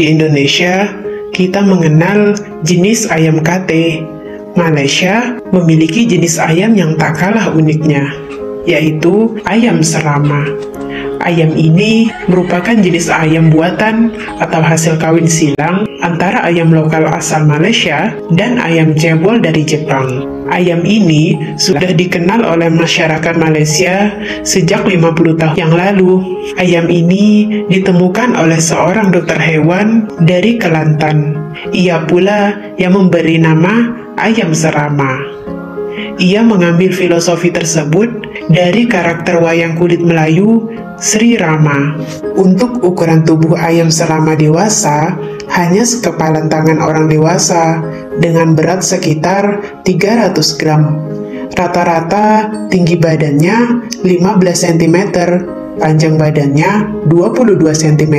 Di Indonesia, kita mengenal jenis ayam kate. Malaysia memiliki jenis ayam yang tak kalah uniknya, yaitu ayam serama. Ayam ini merupakan jenis ayam buatan atau hasil kawin silang antara ayam lokal asal Malaysia dan ayam cebol dari Jepang. Ayam ini sudah dikenal oleh masyarakat Malaysia sejak 50 tahun yang lalu. Ayam ini ditemukan oleh seorang dokter hewan dari Kelantan. Ia pula yang memberi nama ayam serama. Ia mengambil filosofi tersebut dari karakter wayang kulit Melayu Sri Rama. Untuk ukuran tubuh ayam serama dewasa hanya sekepalan tangan orang dewasa dengan berat sekitar 300 gram. Rata-rata tinggi badannya 15 cm, panjang badannya 22 cm.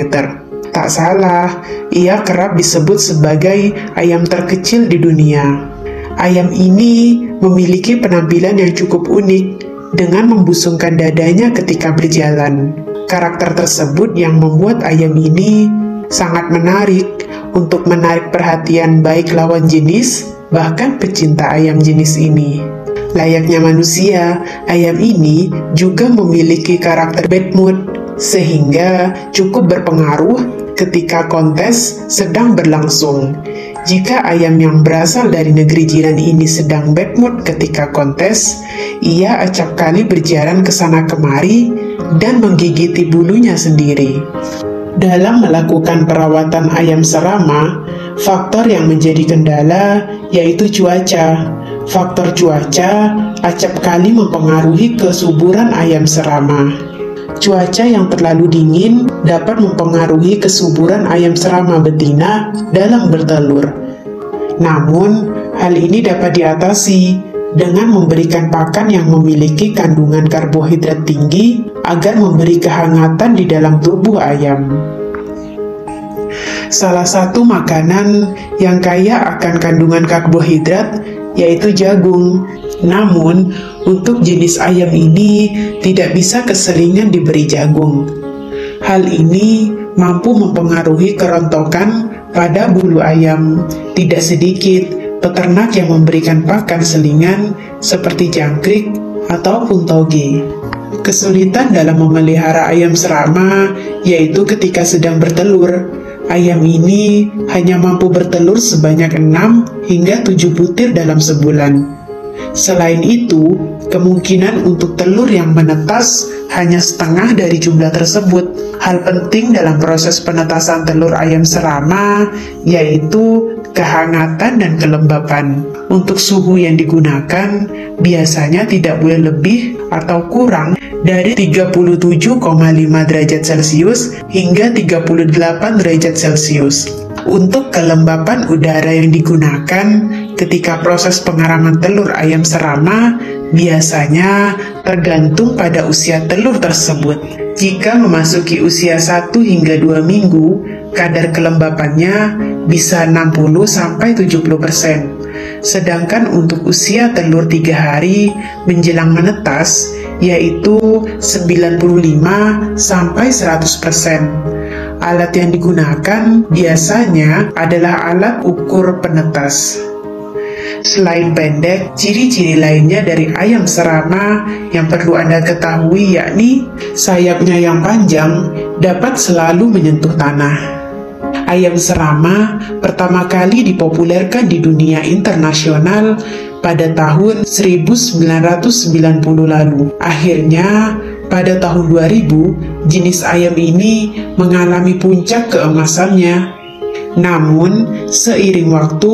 Tak salah, ia kerap disebut sebagai ayam terkecil di dunia. Ayam ini memiliki penampilan yang cukup unik dengan membusungkan dadanya ketika berjalan. Karakter tersebut yang membuat ayam ini sangat menarik untuk menarik perhatian baik lawan jenis, bahkan pecinta ayam jenis ini. Layaknya manusia, ayam ini juga memiliki karakter bad mood, sehingga cukup berpengaruh ketika kontes sedang berlangsung. Jika ayam yang berasal dari negeri jiran ini sedang bad mood ketika kontes, ia acap kali berjalan ke sana kemari dan menggigiti bulunya sendiri. Dalam melakukan perawatan ayam serama, faktor yang menjadi kendala yaitu cuaca. Faktor cuaca acap kali mempengaruhi kesuburan ayam serama. Cuaca yang terlalu dingin dapat mempengaruhi kesuburan ayam serama betina dalam bertelur. Namun, hal ini dapat diatasi dengan memberikan pakan yang memiliki kandungan karbohidrat tinggi agar memberi kehangatan di dalam tubuh ayam. Salah satu makanan yang kaya akan kandungan karbohidrat yaitu jagung. Namun, untuk jenis ayam ini tidak bisa keseringan diberi jagung. Hal ini mampu mempengaruhi kerontokan pada bulu ayam. Tidak sedikit peternak yang memberikan pakan selingan seperti jangkrik ataupun toge. Kesulitan dalam memelihara ayam serama yaitu ketika sedang bertelur. Ayam ini hanya mampu bertelur sebanyak 6 hingga 7 butir dalam sebulan. Selain itu, kemungkinan untuk telur yang menetas hanya setengah dari jumlah tersebut. Hal penting dalam proses penetasan telur ayam serama yaitu kehangatan dan kelembapan. Untuk suhu yang digunakan biasanya tidak boleh lebih atau kurang dari 37,5 derajat Celcius hingga 38 derajat Celcius. Untuk kelembapan udara yang digunakan ketika proses pengaraman telur ayam serama biasanya tergantung pada usia telur tersebut. Jika memasuki usia 1 hingga 2 minggu, kadar kelembapannya bisa 60-70%. Sedangkan untuk usia telur 3 hari menjelang menetas, yaitu 95-100%. Alat yang digunakan biasanya adalah alat ukur penetas. Selain pendek, ciri-ciri lainnya dari ayam serama yang perlu Anda ketahui yakni sayapnya yang panjang dapat selalu menyentuh tanah. Ayam serama pertama kali dipopulerkan di dunia internasional pada tahun 1990 lalu. Akhirnya, pada tahun 2000, jenis ayam ini mengalami puncak keemasannya. Namun, seiring waktu,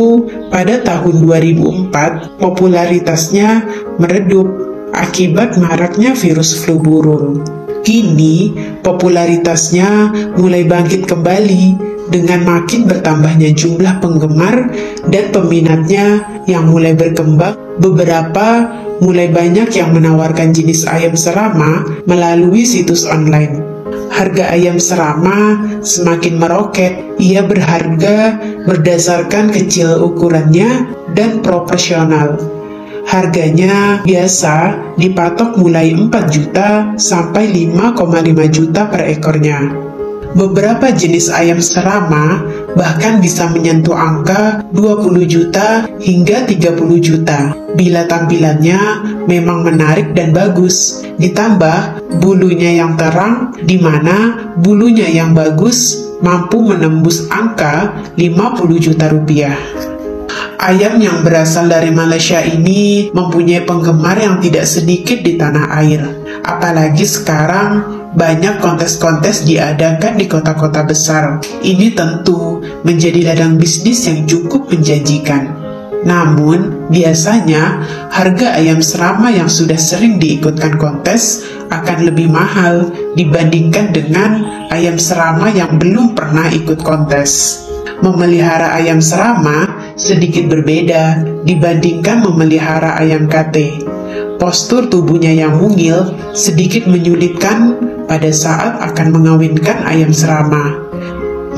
pada tahun 2004, popularitasnya meredup akibat maraknya virus flu burung. Kini, popularitasnya mulai bangkit kembali dengan makin bertambahnya jumlah penggemar dan peminatnya yang mulai berkembang. Beberapa mulai banyak yang menawarkan jenis ayam serama melalui situs online. Harga ayam serama semakin meroket. Ia berharga berdasarkan kecil ukurannya dan proporsional. Harganya biasa dipatok mulai 4 juta sampai 5,5 juta per ekornya. Beberapa jenis ayam serama bahkan bisa menyentuh angka 20 juta hingga 30 juta bila tampilannya memang menarik dan bagus. Ditambah bulunya yang terang, di mana bulunya yang bagus mampu menembus angka 50 juta rupiah. Ayam yang berasal dari Malaysia ini mempunyai penggemar yang tidak sedikit di tanah air. Apalagi sekarang banyak kontes-kontes diadakan di kota-kota besar. Ini tentu menjadi ladang bisnis yang cukup menjanjikan. Namun, biasanya harga ayam serama yang sudah sering diikutkan kontes akan lebih mahal dibandingkan dengan ayam serama yang belum pernah ikut kontes. Memelihara ayam serama sedikit berbeda dibandingkan memelihara ayam kate. Postur tubuhnya yang mungil sedikit menyulitkan pada saat akan mengawinkan ayam serama.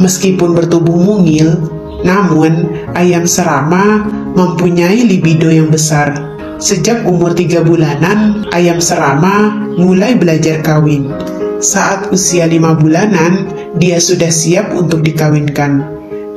Meskipun bertubuh mungil, namun ayam serama mempunyai libido yang besar. Sejak umur 3 bulanan, ayam serama mulai belajar kawin. Saat usia 5 bulanan, dia sudah siap untuk dikawinkan.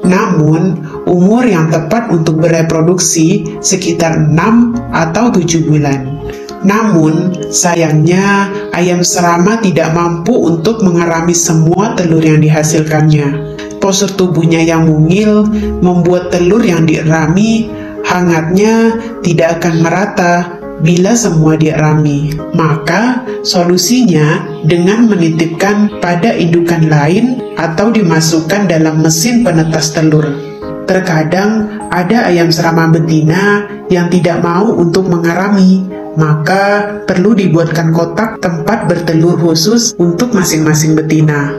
Namun, umur yang tepat untuk bereproduksi sekitar 6 atau 7 bulan. Namun, sayangnya ayam serama tidak mampu untuk mengerami semua telur yang dihasilkannya. Postur tubuhnya yang mungil membuat telur yang dierami hangatnya tidak akan merata bila semua dierami. Maka, solusinya dengan menitipkan pada indukan lain atau dimasukkan dalam mesin penetas telur. Terkadang ada ayam serama betina yang tidak mau untuk mengerami, maka perlu dibuatkan kotak tempat bertelur khusus untuk masing-masing betina.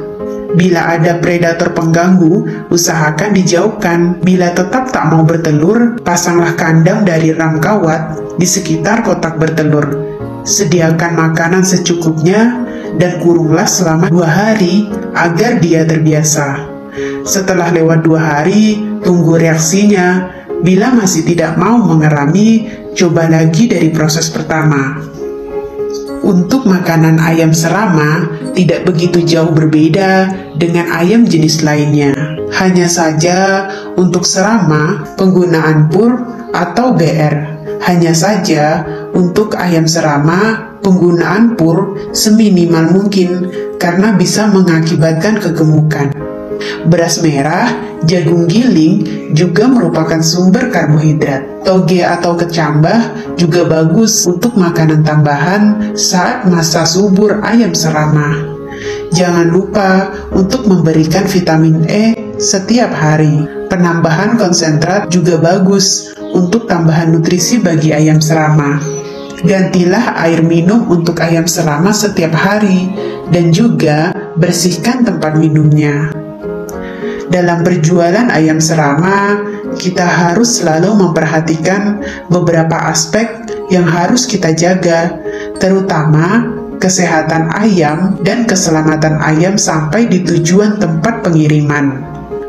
Bila ada predator pengganggu, usahakan dijauhkan. Bila tetap tak mau bertelur, pasanglah kandang dari ram kawat di sekitar kotak bertelur. Sediakan makanan secukupnya dan kurunglah selama 2 hari agar dia terbiasa. Setelah lewat 2 hari, tunggu reaksinya. Bila masih tidak mau mengerami, coba lagi dari proses pertama. Untuk makanan ayam serama tidak begitu jauh berbeda dengan ayam jenis lainnya. Hanya saja untuk serama penggunaan pur atau BR. Hanya saja untuk ayam serama penggunaan pur seminimal mungkin karena bisa mengakibatkan kegemukan. Beras merah, jagung giling juga merupakan sumber karbohidrat. Toge atau kecambah juga bagus untuk makanan tambahan saat masa subur ayam serama. Jangan lupa untuk memberikan vitamin E setiap hari. Penambahan konsentrat juga bagus untuk tambahan nutrisi bagi ayam serama. Gantilah air minum untuk ayam serama setiap hari dan juga bersihkan tempat minumnya. Dalam berjualan ayam serama, kita harus selalu memperhatikan beberapa aspek yang harus kita jaga, terutama kesehatan ayam dan keselamatan ayam sampai di tujuan tempat pengiriman.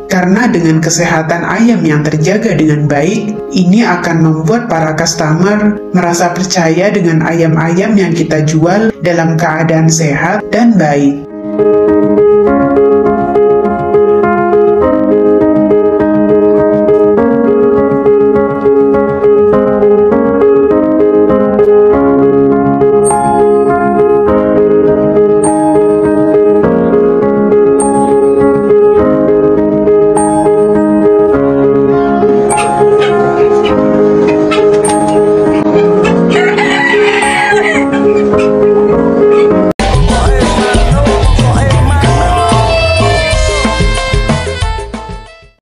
Karena dengan kesehatan ayam yang terjaga dengan baik, ini akan membuat para customer merasa percaya dengan ayam-ayam yang kita jual dalam keadaan sehat dan baik.